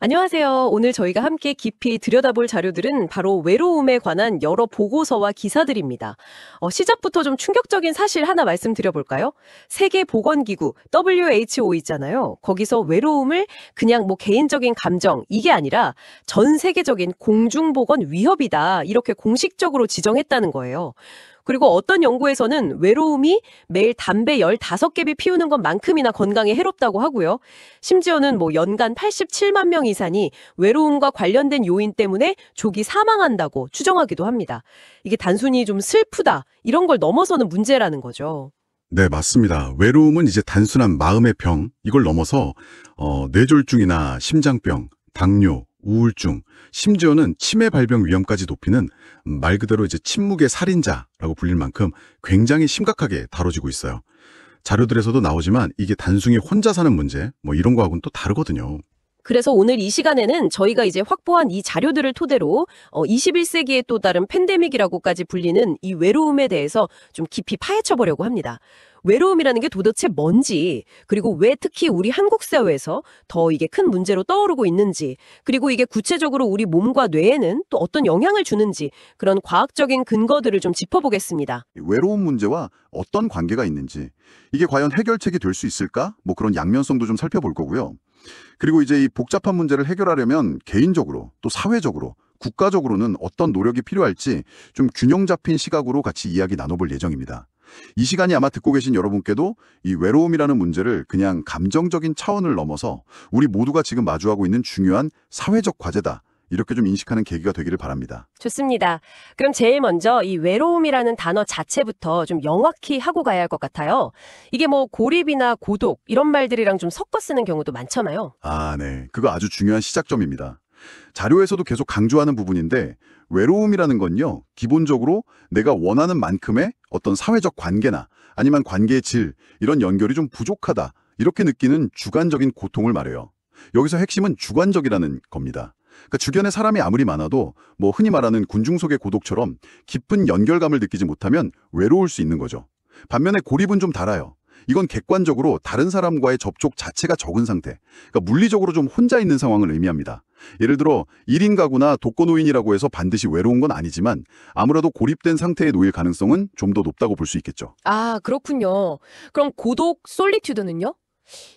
안녕하세요. 오늘 저희가 함께 깊이 들여다볼 자료들은 바로 외로움에 관한 여러 보고서와 기사들입니다. 시작부터 좀 충격적인 사실 하나 말씀드려볼까요? 세계보건기구 WHO 있잖아요. 거기서 외로움을 그냥 개인적인 감정 이게 아니라 전 세계적인 공중보건 위협이다 이렇게 공식적으로 지정했다는 거예요. 그리고 어떤 연구에서는 외로움이 매일 담배 15개비 피우는 것만큼이나 건강에 해롭다고 하고요. 심지어는 연간 87만 명 이상이 외로움과 관련된 요인 때문에 조기 사망한다고 추정하기도 합니다. 이게 단순히 좀 슬프다, 이런 걸 넘어서는 문제라는 거죠. 네, 맞습니다. 외로움은 이제 단순한 마음의 병, 이걸 넘어서 뇌졸중이나 심장병, 당뇨, 우울증, 심지어는 치매 발병 위험까지 높이는 말 그대로 이제 침묵의 살인자라고 불릴 만큼 굉장히 심각하게 다뤄지고 있어요. 자료들에서도 나오지만 이게 단순히 혼자 사는 문제, 이런 거하고는 또 다르거든요. 그래서 오늘 이 시간에는 저희가 이제 확보한 이 자료들을 토대로 21세기의 또 다른 팬데믹이라고까지 불리는 이 외로움에 대해서 좀 깊이 파헤쳐 보려고 합니다. 외로움이라는 게 도대체 뭔지, 그리고 왜 특히 우리 한국 사회에서 더 이게 큰 문제로 떠오르고 있는지, 그리고 이게 구체적으로 우리 몸과 뇌에는 또 어떤 영향을 주는지, 그런 과학적인 근거들을 좀 짚어보겠습니다. 외로움 문제와 어떤 관계가 있는지, 이게 과연 해결책이 될 수 있을까? 그런 양면성도 좀 살펴볼 거고요. 그리고 이제 이 복잡한 문제를 해결하려면 개인적으로 또 사회적으로 국가적으로는 어떤 노력이 필요할지 좀 균형 잡힌 시각으로 같이 이야기 나눠볼 예정입니다. 이 시간이 아마 듣고 계신 여러분께도 이 외로움이라는 문제를 그냥 감정적인 차원을 넘어서 우리 모두가 지금 마주하고 있는 중요한 사회적 과제다, 이렇게 좀 인식하는 계기가 되기를 바랍니다. 좋습니다. 그럼 제일 먼저 이 외로움이라는 단어 자체부터 좀 명확히 하고 가야 할 것 같아요. 이게 고립이나 고독 이런 말들이랑 좀 섞어 쓰는 경우도 많잖아요. 네. 그거 아주 중요한 시작점입니다. 자료에서도 계속 강조하는 부분인데, 외로움이라는 건요, 기본적으로 내가 원하는 만큼의 어떤 사회적 관계나 아니면 관계의 질, 이런 연결이 좀 부족하다, 이렇게 느끼는 주관적인 고통을 말해요. 여기서 핵심은 주관적이라는 겁니다. 그러니까 주변에 사람이 아무리 많아도 흔히 말하는 군중 속의 고독처럼 깊은 연결감을 느끼지 못하면 외로울 수 있는 거죠. 반면에 고립은 좀 달라요. 이건 객관적으로 다른 사람과의 접촉 자체가 적은 상태, 그러니까 물리적으로 좀 혼자 있는 상황을 의미합니다. 예를 들어 1인 가구나 독거노인이라고 해서 반드시 외로운 건 아니지만 아무래도 고립된 상태에 놓일 가능성은 좀 더 높다고 볼 수 있겠죠. 아, 그렇군요. 그럼 고독, 솔리튜드는요?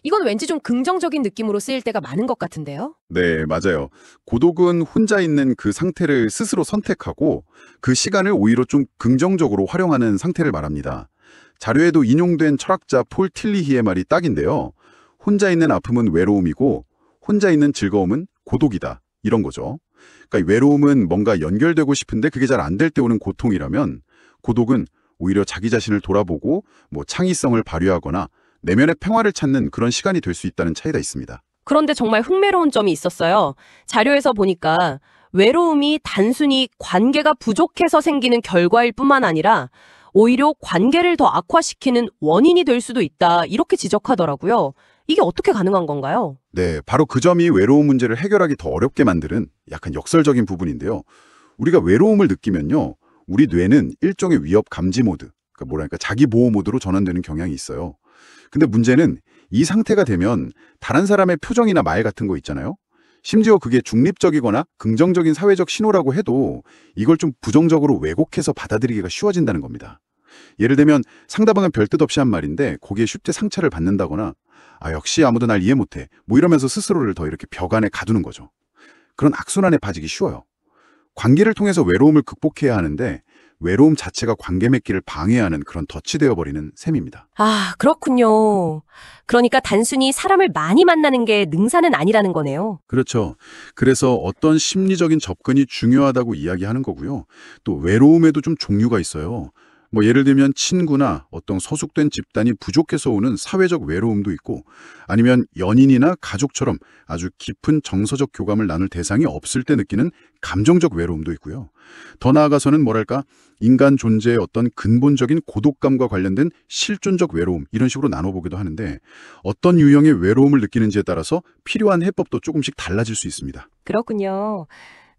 이건 왠지 좀 긍정적인 느낌으로 쓰일 때가 많은 것 같은데요? 네, 맞아요. 고독은 혼자 있는 그 상태를 스스로 선택하고 그 시간을 오히려 좀 긍정적으로 활용하는 상태를 말합니다. 자료에도 인용된 철학자 폴 틸리히의 말이 딱인데요. 혼자 있는 아픔은 외로움이고 혼자 있는 즐거움은 고독이다, 이런 거죠. 그러니까 이 외로움은 뭔가 연결되고 싶은데 그게 잘 안 될 때 오는 고통이라면, 고독은 오히려 자기 자신을 돌아보고 창의성을 발휘하거나 내면의 평화를 찾는 그런 시간이 될 수 있다는 차이가 있습니다. 그런데 정말 흥미로운 점이 있었어요. 자료에서 보니까 외로움이 단순히 관계가 부족해서 생기는 결과일 뿐만 아니라 오히려 관계를 더 악화시키는 원인이 될 수도 있다, 이렇게 지적하더라고요. 이게 어떻게 가능한 건가요? 네, 바로 그 점이 외로움 문제를 해결하기 더 어렵게 만드는 약간 역설적인 부분인데요. 우리가 외로움을 느끼면요, 우리 뇌는 일종의 위협 감지 모드, 그러니까 자기 보호 모드로 전환되는 경향이 있어요. 근데 문제는 이 상태가 되면 다른 사람의 표정이나 말 같은 거 있잖아요. 심지어 그게 중립적이거나 긍정적인 사회적 신호라고 해도 이걸 좀 부정적으로 왜곡해서 받아들이기가 쉬워진다는 겁니다. 예를 들면 상대방은 별 뜻 없이 한 말인데 거기에 쉽게 상처를 받는다거나 역시 아무도 날 이해 못해, 이러면서 스스로를 더 이렇게 벽 안에 가두는 거죠. 그런 악순환에 빠지기 쉬워요. 관계를 통해서 외로움을 극복해야 하는데 외로움 자체가 관계 맺기를 방해하는 그런 덫이 되어버리는 셈입니다. 아, 그렇군요. 그러니까 단순히 사람을 많이 만나는 게 능사는 아니라는 거네요. 그렇죠. 그래서 어떤 심리적인 접근이 중요하다고 이야기하는 거고요. 또 외로움에도 좀 종류가 있어요. 예를 들면 친구나 어떤 소속된 집단이 부족해서 오는 사회적 외로움도 있고, 아니면 연인이나 가족처럼 아주 깊은 정서적 교감을 나눌 대상이 없을 때 느끼는 감정적 외로움도 있고요. 더 나아가서는 인간 존재의 어떤 근본적인 고독감과 관련된 실존적 외로움, 이런 식으로 나눠보기도 하는데, 어떤 유형의 외로움을 느끼는지에 따라서 필요한 해법도 조금씩 달라질 수 있습니다. 그렇군요.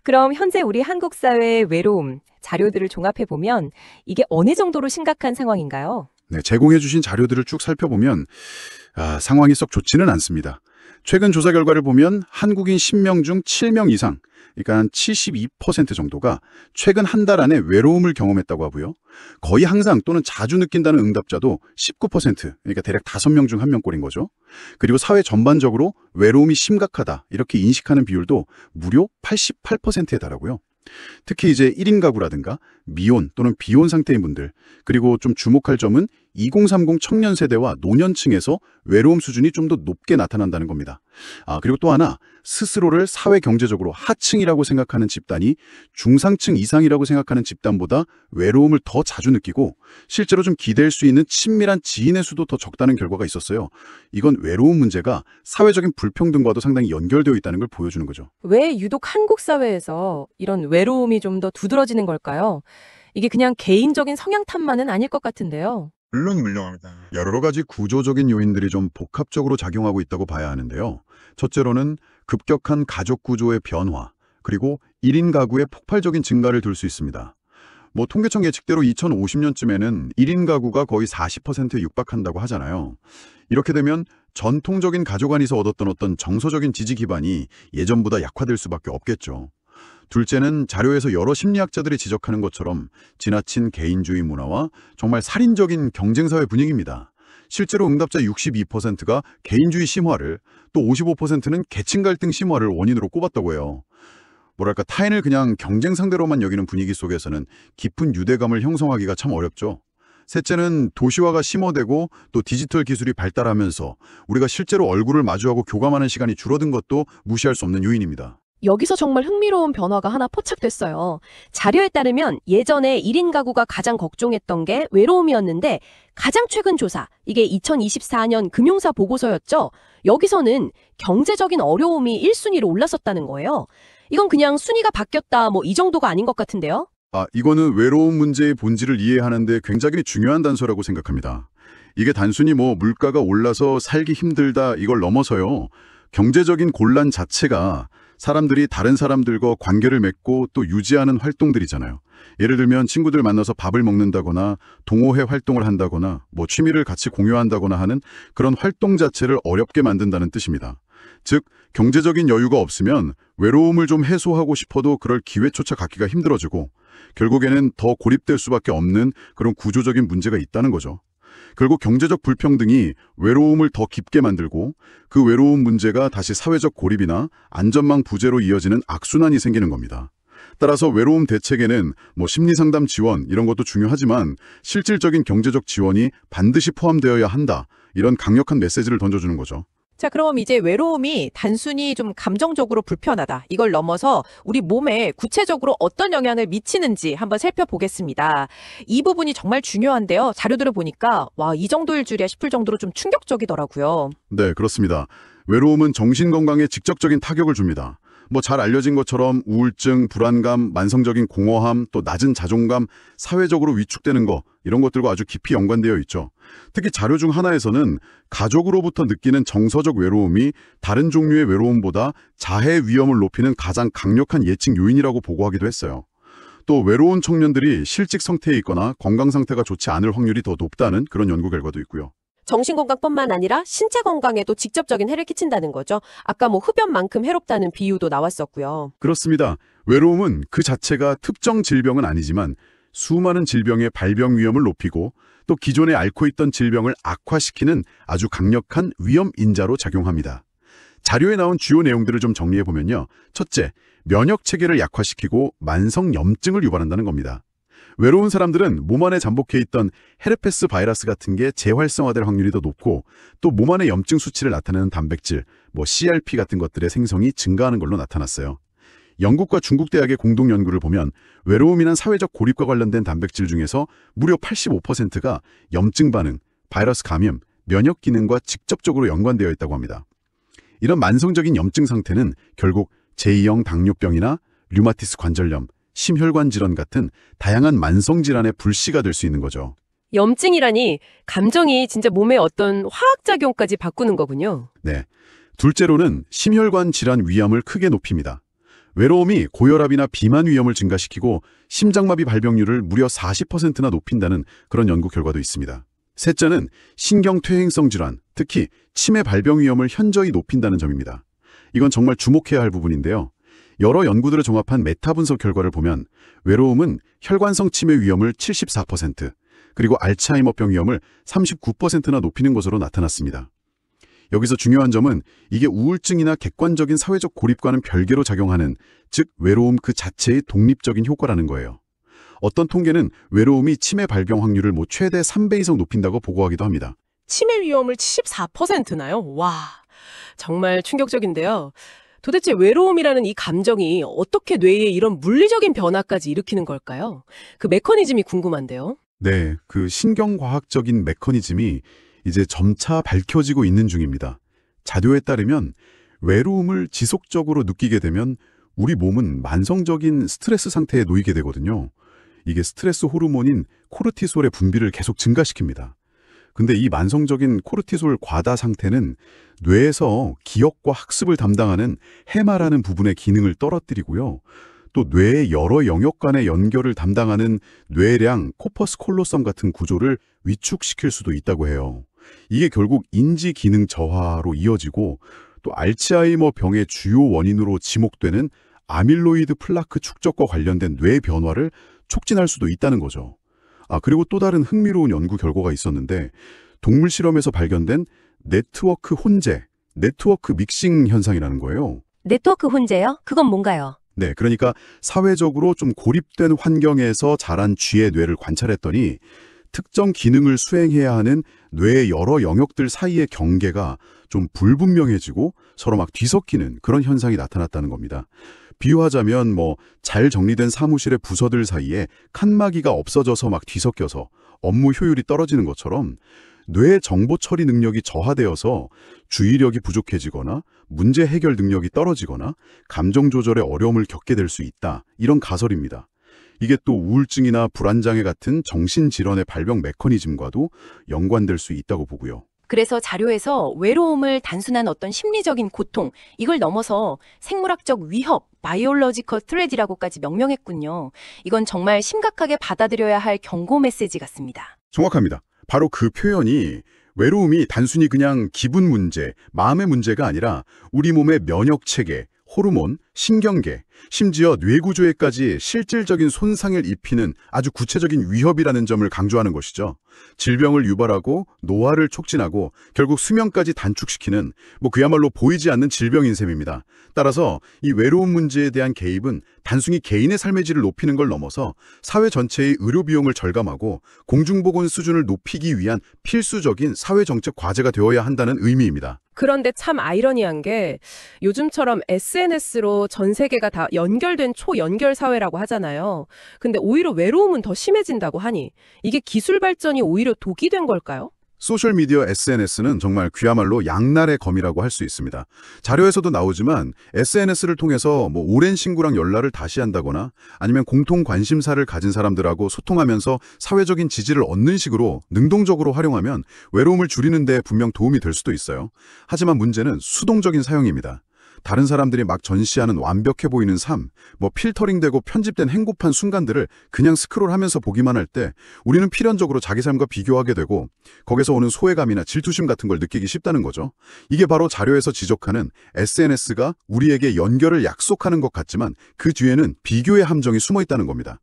그럼 현재 우리 한국 사회의 외로움, 자료들을 종합해보면 이게 어느 정도로 심각한 상황인가요? 네, 제공해 주신 자료들을 쭉 살펴보면 상황이 썩 좋지는 않습니다. 최근 조사 결과를 보면 한국인 10명 중 7명 이상, 그러니까 한 72% 정도가 최근 한 달 안에 외로움을 경험했다고 하고요. 거의 항상 또는 자주 느낀다는 응답자도 19%, 그러니까 대략 5명 중 1명꼴인 거죠. 그리고 사회 전반적으로 외로움이 심각하다 이렇게 인식하는 비율도 무려 88%에 달하고요. 특히 이제 1인 가구라든가 미혼 또는 비혼 상태인 분들, 그리고 좀 주목할 점은 2030 청년 세대와 노년층에서 외로움 수준이 좀 더 높게 나타난다는 겁니다. 그리고 또 하나, 스스로를 사회 경제적으로 하층이라고 생각하는 집단이 중상층 이상이라고 생각하는 집단보다 외로움을 더 자주 느끼고 실제로 좀 기댈 수 있는 친밀한 지인의 수도 더 적다는 결과가 있었어요. 이건 외로움 문제가 사회적인 불평등과도 상당히 연결되어 있다는 걸 보여주는 거죠. 왜 유독 한국 사회에서 이런 외로움이 좀 더 두드러지는 걸까요? 이게 그냥 개인적인 성향 탓만은 아닐 것 같은데요. 물론합니다. 여러 가지 구조적인 요인들이 좀 복합적으로 작용하고 있다고 봐야 하는데요. 첫째로는 급격한 가족 구조의 변화, 그리고 1인 가구의 폭발적인 증가를 들 수 있습니다. 통계청 예측대로 2050년쯤에는 1인 가구가 거의 40%에 육박한다고 하잖아요. 이렇게 되면 전통적인 가족 안에서 얻었던 어떤 정서적인 지지 기반이 예전보다 약화될 수밖에 없겠죠. 둘째는 자료에서 여러 심리학자들이 지적하는 것처럼 지나친 개인주의 문화와 정말 살인적인 경쟁사회 분위기입니다. 실제로 응답자 62%가 개인주의 심화를, 또 55%는 계층 갈등 심화를 원인으로 꼽았다고 해요. 타인을 그냥 경쟁 상대로만 여기는 분위기 속에서는 깊은 유대감을 형성하기가 참 어렵죠. 셋째는 도시화가 심화되고 또 디지털 기술이 발달하면서 우리가 실제로 얼굴을 마주하고 교감하는 시간이 줄어든 것도 무시할 수 없는 요인입니다. 여기서 정말 흥미로운 변화가 하나 포착됐어요. 자료에 따르면 예전에 1인 가구가 가장 걱정했던 게 외로움이었는데 가장 최근 조사, 이게 2024년 금융사 보고서였죠. 여기서는 경제적인 어려움이 1순위로 올라섰다는 거예요. 이건 그냥 순위가 바뀌었다 이 정도가 아닌 것 같은데요. 이거는 외로움 문제의 본질을 이해하는 데 굉장히 중요한 단서라고 생각합니다. 이게 단순히 물가가 올라서 살기 힘들다 이걸 넘어서요. 경제적인 곤란 자체가 사람들이 다른 사람들과 관계를 맺고 또 유지하는 활동들이잖아요. 예를 들면 친구들 만나서 밥을 먹는다거나 동호회 활동을 한다거나 취미를 같이 공유한다거나 하는 그런 활동 자체를 어렵게 만든다는 뜻입니다. 즉, 경제적인 여유가 없으면 외로움을 좀 해소하고 싶어도 그럴 기회조차 갖기가 힘들어지고 결국에는 더 고립될 수밖에 없는 그런 구조적인 문제가 있다는 거죠. 결국 경제적 불평등이 외로움을 더 깊게 만들고 그 외로움 문제가 다시 사회적 고립이나 안전망 부재로 이어지는 악순환이 생기는 겁니다. 따라서 외로움 대책에는 심리상담 지원 이런 것도 중요하지만 실질적인 경제적 지원이 반드시 포함되어야 한다. 이런 강력한 메시지를 던져주는 거죠. 자, 그럼 이제 외로움이 단순히 좀 감정적으로 불편하다, 이걸 넘어서 우리 몸에 구체적으로 어떤 영향을 미치는지 한번 살펴보겠습니다. 이 부분이 정말 중요한데요. 자료들을 보니까 이 정도일 줄이야 싶을 정도로 좀 충격적이더라고요. 네, 그렇습니다. 외로움은 정신 건강에 직접적인 타격을 줍니다. 잘 알려진 것처럼 우울증, 불안감, 만성적인 공허함, 또 낮은 자존감, 사회적으로 위축되는 거 이런 것들과 아주 깊이 연관되어 있죠. 특히 자료 중 하나에서는 가족으로부터 느끼는 정서적 외로움이 다른 종류의 외로움보다 자해 위험을 높이는 가장 강력한 예측 요인이라고 보고하기도 했어요. 또 외로운 청년들이 실직 상태에 있거나 건강 상태가 좋지 않을 확률이 더 높다는 그런 연구 결과도 있고요. 정신건강뿐만 아니라 신체 건강에도 직접적인 해를 끼친다는 거죠. 아까 흡연만큼 해롭다는 비유도 나왔었고요. 그렇습니다. 외로움은 그 자체가 특정 질병은 아니지만 수많은 질병의 발병 위험을 높이고 또 기존에 앓고 있던 질병을 악화시키는 아주 강력한 위험 인자로 작용합니다. 자료에 나온 주요 내용들을 좀 정리해보면요. 첫째, 면역 체계를 약화시키고 만성 염증을 유발한다는 겁니다. 외로운 사람들은 몸 안에 잠복해 있던 헤르페스 바이러스 같은 게 재활성화될 확률이 더 높고 또 몸 안의 염증 수치를 나타내는 단백질, CRP 같은 것들의 생성이 증가하는 걸로 나타났어요. 영국과 중국 대학의 공동 연구를 보면 외로움이나 사회적 고립과 관련된 단백질 중에서 무려 85%가 염증 반응, 바이러스 감염, 면역 기능과 직접적으로 연관되어 있다고 합니다. 이런 만성적인 염증 상태는 결국 제2형 당뇨병이나 류마티스 관절염, 심혈관 질환 같은 다양한 만성 질환의 불씨가 될 수 있는 거죠. 염증이라니 감정이 진짜 몸의 어떤 화학작용까지 바꾸는 거군요. 네. 둘째로는 심혈관 질환 위험을 크게 높입니다. 외로움이 고혈압이나 비만 위험을 증가시키고 심장마비 발병률을 무려 40%나 높인다는 그런 연구 결과도 있습니다. 셋째는 신경퇴행성 질환, 특히 치매 발병 위험을 현저히 높인다는 점입니다. 이건 정말 주목해야 할 부분인데요. 여러 연구들을 종합한 메타 분석 결과를 보면 외로움은 혈관성 치매 위험을 74%, 그리고 알츠하이머병 위험을 39%나 높이는 것으로 나타났습니다. 여기서 중요한 점은 이게 우울증이나 객관적인 사회적 고립과는 별개로 작용하는, 즉 외로움 그 자체의 독립적인 효과라는 거예요. 어떤 통계는 외로움이 치매 발병 확률을 최대 3배 이상 높인다고 보고하기도 합니다. 치매 위험을 74%나요? 와, 정말 충격적인데요. 도대체 외로움이라는 이 감정이 어떻게 뇌에 이런 물리적인 변화까지 일으키는 걸까요? 그 메커니즘이 궁금한데요. 네, 그 신경과학적인 메커니즘이 이제 점차 밝혀지고 있는 중입니다. 자료에 따르면 외로움을 지속적으로 느끼게 되면 우리 몸은 만성적인 스트레스 상태에 놓이게 되거든요. 이게 스트레스 호르몬인 코르티솔의 분비를 계속 증가시킵니다. 근데 이 만성적인 코르티솔 과다 상태는 뇌에서 기억과 학습을 담당하는 해마라는 부분의 기능을 떨어뜨리고요. 또 뇌의 여러 영역 간의 연결을 담당하는 뇌량, 코퍼스 콜로섬 같은 구조를 위축시킬 수도 있다고 해요. 이게 결국 인지 기능 저하로 이어지고 또 알츠하이머 병의 주요 원인으로 지목되는 아밀로이드 플라크 축적과 관련된 뇌 변화를 촉진할 수도 있다는 거죠. 그리고 또 다른 흥미로운 연구 결과가 있었는데 동물 실험에서 발견된 네트워크 혼재, 네트워크 믹싱 현상이라는 거예요. 네트워크 혼재요? 그건 뭔가요? 네, 그러니까 사회적으로 좀 고립된 환경에서 자란 쥐의 뇌를 관찰했더니 특정 기능을 수행해야 하는 뇌의 여러 영역들 사이의 경계가 좀 불분명해지고 서로 막 뒤섞이는 그런 현상이 나타났다는 겁니다. 비유하자면 잘 정리된 사무실의 부서들 사이에 칸막이가 없어져서 막 뒤섞여서 업무 효율이 떨어지는 것처럼 뇌의 정보 처리 능력이 저하되어서 주의력이 부족해지거나 문제 해결 능력이 떨어지거나 감정 조절에 어려움을 겪게 될 수 있다. 이런 가설입니다. 이게 또 우울증이나 불안장애 같은 정신질환의 발병 메커니즘과도 연관될 수 있다고 보고요. 그래서 자료에서 외로움을 단순한 어떤 심리적인 고통, 이걸 넘어서 생물학적 위협, 바이올로지컬 트레디라고까지 명명했군요. 이건 정말 심각하게 받아들여야 할 경고 메시지 같습니다. 정확합니다. 바로 그 표현이 외로움이 단순히 그냥 기분 문제, 마음의 문제가 아니라 우리 몸의 면역체계, 호르몬, 신경계, 심지어 뇌구조에까지 실질적인 손상을 입히는 아주 구체적인 위협이라는 점을 강조하는 것이죠. 질병을 유발하고 노화를 촉진하고 결국 수명까지 단축시키는 그야말로 보이지 않는 질병인 셈입니다. 따라서 이 외로움 문제에 대한 개입은 단순히 개인의 삶의 질을 높이는 걸 넘어서 사회 전체의 의료 비용을 절감하고 공중보건 수준을 높이기 위한 필수적인 사회정책 과제가 되어야 한다는 의미입니다. 그런데 참 아이러니한 게 요즘처럼 SNS로 전 세계가 다 연결된 초연결 사회라고 하잖아요. 근데 오히려 외로움은 더 심해진다고 하니 이게 기술 발전이 오히려 독이 된 걸까요? 소셜미디어 SNS는 정말 그야말로 양날의 검이라고 할 수 있습니다. 자료에서도 나오지만 SNS를 통해서 오랜 친구랑 연락을 다시 한다거나 아니면 공통 관심사를 가진 사람들하고 소통하면서 사회적인 지지를 얻는 식으로 능동적으로 활용하면 외로움을 줄이는 데 분명 도움이 될 수도 있어요. 하지만 문제는 수동적인 사용입니다. 다른 사람들이 막 전시하는 완벽해 보이는 삶, 필터링되고 편집된 행복한 순간들을 그냥 스크롤하면서 보기만 할 때 우리는 필연적으로 자기 삶과 비교하게 되고 거기서 오는 소외감이나 질투심 같은 걸 느끼기 쉽다는 거죠. 이게 바로 자료에서 지적하는 SNS가 우리에게 연결을 약속하는 것 같지만 그 뒤에는 비교의 함정이 숨어 있다는 겁니다.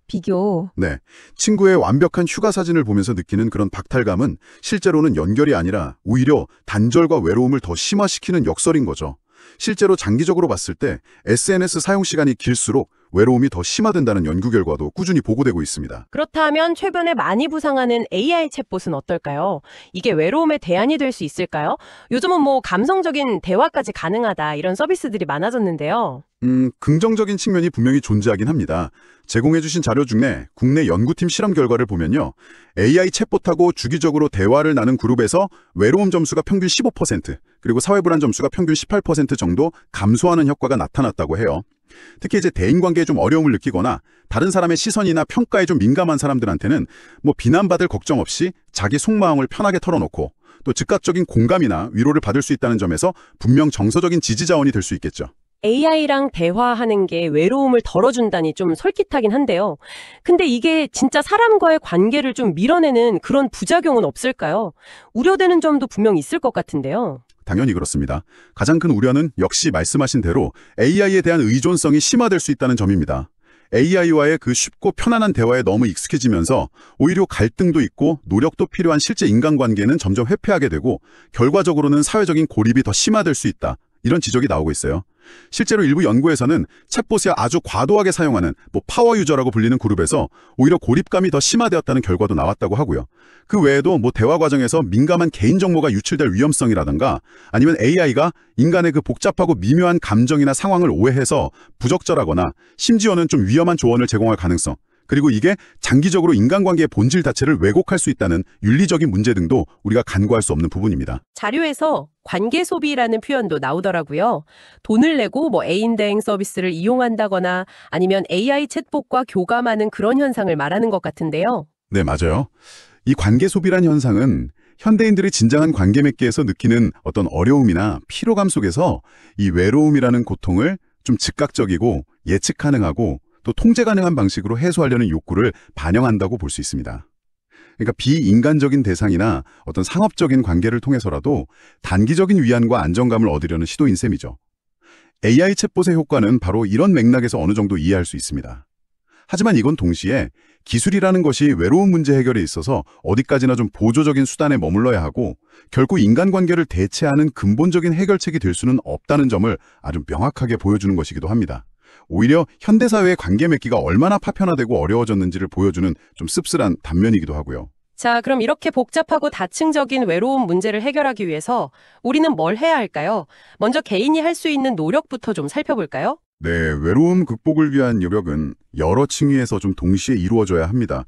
비교. 네, 친구의 완벽한 휴가 사진을 보면서 느끼는 그런 박탈감은 실제로는 연결이 아니라 오히려 단절과 외로움을 더 심화시키는 역설인 거죠. 실제로 장기적으로 봤을 때 SNS 사용 시간이 길수록 외로움이 더 심화된다는 연구 결과도 꾸준히 보고되고 있습니다. 그렇다면 최근에 많이 부상하는 AI 챗봇은 어떨까요? 이게 외로움의 대안이 될 수 있을까요? 요즘은 감성적인 대화까지 가능하다 이런 서비스들이 많아졌는데요. 긍정적인 측면이 분명히 존재하긴 합니다. 제공해주신 자료 중에 국내 연구팀 실험 결과를 보면요. AI 챗봇하고 주기적으로 대화를 나눈 그룹에서 외로움 점수가 평균 15%, 그리고 사회불안 점수가 평균 18% 정도 감소하는 효과가 나타났다고 해요. 특히 대인관계에 좀 어려움을 느끼거나 다른 사람의 시선이나 평가에 좀 민감한 사람들한테는 비난받을 걱정 없이 자기 속마음을 편하게 털어놓고 또 즉각적인 공감이나 위로를 받을 수 있다는 점에서 분명 정서적인 지지 자원이 될 수 있겠죠. AI랑 대화하는 게 외로움을 덜어준다니 좀 솔깃하긴 한데요. 근데 이게 진짜 사람과의 관계를 좀 밀어내는 그런 부작용은 없을까요? 우려되는 점도 분명 있을 것 같은데요. 당연히 그렇습니다. 가장 큰 우려는 역시 말씀하신 대로 AI에 대한 의존성이 심화될 수 있다는 점입니다. AI와의 그 쉽고 편안한 대화에 너무 익숙해지면서 오히려 갈등도 있고 노력도 필요한 실제 인간관계는 점점 회피하게 되고 결과적으로는 사회적인 고립이 더 심화될 수 있다. 이런 지적이 나오고 있어요. 실제로 일부 연구에서는 챗봇이 아주 과도하게 사용하는 파워 유저라고 불리는 그룹에서 오히려 고립감이 더 심화되었다는 결과도 나왔다고 하고요. 그 외에도 대화 과정에서 민감한 개인정보가 유출될 위험성이라든가 아니면 AI가 인간의 그 복잡하고 미묘한 감정이나 상황을 오해해서 부적절하거나 심지어는 좀 위험한 조언을 제공할 가능성, 그리고 이게 장기적으로 인간관계의 본질 자체를 왜곡할 수 있다는 윤리적인 문제 등도 우리가 간과할 수 없는 부분입니다. 자료에서 관계 소비라는 표현도 나오더라고요. 돈을 내고 애인 대행 서비스를 이용한다거나 아니면 AI 챗봇과 교감하는 그런 현상을 말하는 것 같은데요. 네, 맞아요. 이 관계 소비란 현상은 현대인들이 진정한 관계 맺기에서 느끼는 어떤 어려움이나 피로감 속에서 이 외로움이라는 고통을 좀 즉각적이고 예측 가능하고 또 통제 가능한 방식으로 해소하려는 욕구를 반영한다고 볼 수 있습니다. 그러니까 비인간적인 대상이나 어떤 상업적인 관계를 통해서라도 단기적인 위안과 안정감을 얻으려는 시도인 셈이죠. AI 챗봇의 효과는 바로 이런 맥락에서 어느 정도 이해할 수 있습니다. 하지만 이건 동시에 기술이라는 것이 외로움 문제 해결에 있어서 어디까지나 좀 보조적인 수단에 머물러야 하고 결코 인간관계를 대체하는 근본적인 해결책이 될 수는 없다는 점을 아주 명확하게 보여주는 것이기도 합니다. 오히려 현대사회의 관계 맺기가 얼마나 파편화되고 어려워졌는지를 보여주는 좀 씁쓸한 단면이기도 하고요. 자, 그럼 이렇게 복잡하고 다층적인 외로움 문제를 해결하기 위해서 우리는 뭘 해야 할까요? 먼저 개인이 할 수 있는 노력부터 좀 살펴볼까요? 네, 외로움 극복을 위한 노력은 여러 층위에서 좀 동시에 이루어져야 합니다.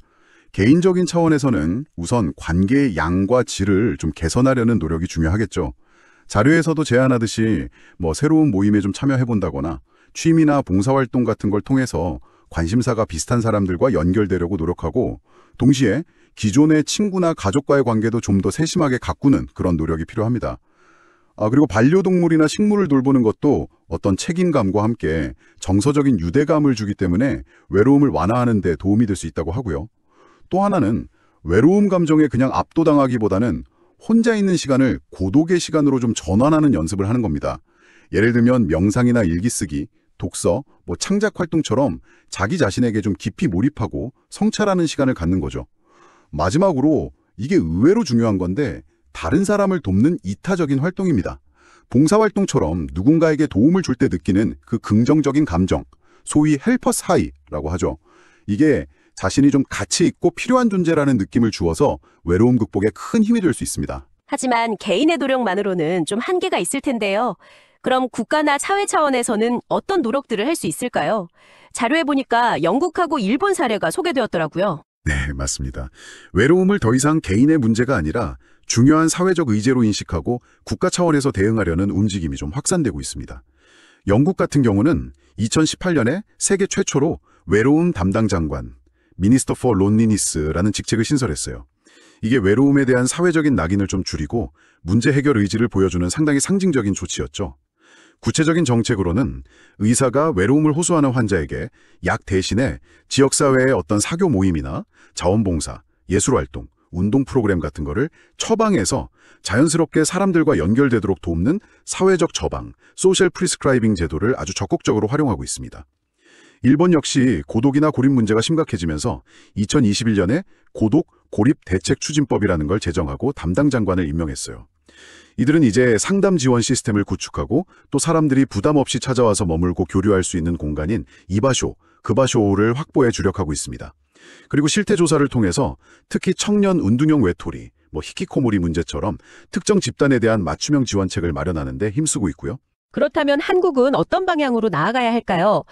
개인적인 차원에서는 우선 관계의 양과 질을 좀 개선하려는 노력이 중요하겠죠. 자료에서도 제안하듯이 새로운 모임에 좀 참여해본다거나 취미나 봉사활동 같은 걸 통해서 관심사가 비슷한 사람들과 연결되려고 노력하고 동시에 기존의 친구나 가족과의 관계도 좀 더 세심하게 가꾸는 그런 노력이 필요합니다. 그리고 반려동물이나 식물을 돌보는 것도 어떤 책임감과 함께 정서적인 유대감을 주기 때문에 외로움을 완화하는 데 도움이 될 수 있다고 하고요. 또 하나는 외로움 감정에 그냥 압도당하기보다는 혼자 있는 시간을 고독의 시간으로 좀 전환하는 연습을 하는 겁니다. 예를 들면 명상이나 일기쓰기, 독서, 창작 활동처럼 자기 자신에게 좀 깊이 몰입하고 성찰하는 시간을 갖는 거죠. 마지막으로 이게 의외로 중요한 건데 다른 사람을 돕는 이타적인 활동입니다. 봉사활동처럼 누군가에게 도움을 줄 때 느끼는 그 긍정적인 감정, 소위 헬퍼스 하이라고 하죠. 이게 자신이 좀 가치 있고 필요한 존재라는 느낌을 주어서 외로움 극복에 큰 힘이 될 수 있습니다. 하지만 개인의 노력만으로는 좀 한계가 있을 텐데요. 그럼 국가나 사회 차원에서는 어떤 노력들을 할 수 있을까요? 자료에 보니까 영국하고 일본 사례가 소개되었더라고요. 네, 맞습니다. 외로움을 더 이상 개인의 문제가 아니라 중요한 사회적 의제로 인식하고 국가 차원에서 대응하려는 움직임이 좀 확산되고 있습니다. 영국 같은 경우는 2018년에 세계 최초로 외로움 담당 장관, Minister for Loneliness라는 직책을 신설했어요. 이게 외로움에 대한 사회적인 낙인을 좀 줄이고 문제 해결 의지를 보여주는 상당히 상징적인 조치였죠. 구체적인 정책으로는 의사가 외로움을 호소하는 환자에게 약 대신에 지역사회의 어떤 사교 모임이나 자원봉사, 예술활동, 운동 프로그램 같은 거를 처방해서 자연스럽게 사람들과 연결되도록 돕는 사회적 처방, 소셜 프리스크라이빙 제도를 아주 적극적으로 활용하고 있습니다. 일본 역시 고독이나 고립 문제가 심각해지면서 2021년에 고독, 고립 대책 추진법이라는 걸 제정하고 담당 장관을 임명했어요. 이들은 이제 상담 지원 시스템을 구축하고 또 사람들이 부담 없이 찾아와서 머물고 교류할 수 있는 공간인 이바쇼, 그바쇼를 확보에 주력하고 있습니다. 그리고 실태 조사를 통해서 특히 청년 운동형 외톨이, 히키코모리 문제처럼 특정 집단에 대한 맞춤형 지원책을 마련하는 데 힘쓰고 있고요. 그렇다면 한국은 어떤 방향으로 나아가야 할까요?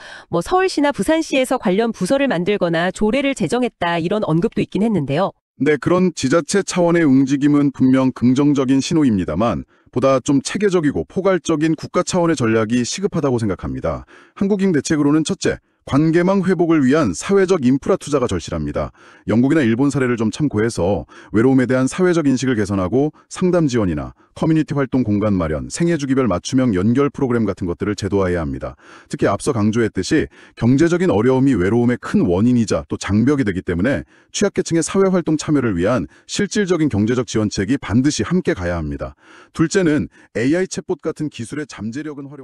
서울시나 부산시에서 관련 부서를 만들거나 조례를 제정했다 이런 언급도 있긴 했는데요. 네, 그런 지자체 차원의 움직임은 분명 긍정적인 신호입니다만 보다 좀 체계적이고 포괄적인 국가 차원의 전략이 시급하다고 생각합니다. 한국인 대책으로는 첫째, 관계망 회복을 위한 사회적 인프라 투자가 절실합니다. 영국이나 일본 사례를 좀 참고해서 외로움에 대한 사회적 인식을 개선하고 상담 지원이나 커뮤니티 활동 공간 마련, 생애 주기별 맞춤형 연결 프로그램 같은 것들을 제도화해야 합니다. 특히 앞서 강조했듯이 경제적인 어려움이 외로움의 큰 원인이자 또 장벽이 되기 때문에 취약계층의 사회활동 참여를 위한 실질적인 경제적 지원책이 반드시 함께 가야 합니다. 둘째는 AI 챗봇 같은 기술의 잠재력은 활용